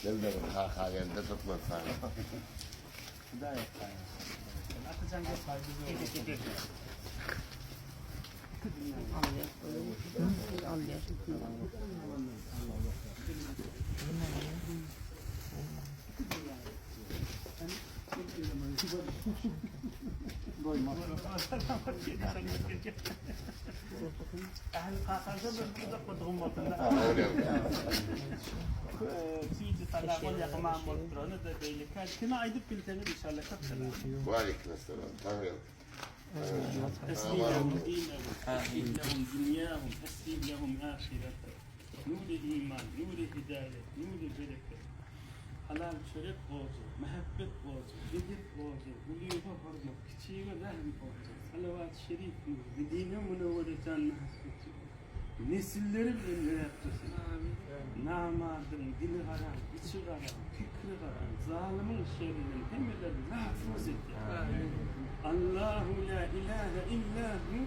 Devlerin yerinde tutmaz sana. Gayet Atacan yapar bizi أهل قاقازة بالقدر قدهم وطننا تيجي طلع ولا قمام والترانة ده بيلك كنا عيد بلتنا إن شاء الله كبسنا وعليكم السلام تمام أسلم لهم دينهم أسلم لهم دنياهم أسلم لهم آخرتهم نور الإيمان نور الهداية نور البركة halal çörek olacak, mehabbet olacak, bilgi olacak, uluyuğa varmak, küçüğüne rahmet olacak, salavat-ı şerif nur, dine münevvere canlı hasreti, nesillerin önüne yaptırsın. Namadın, dili haram, içi haram, fikri haram, zalimin şerrinden temelerini mahfuz et. Allahu la ilahe illahu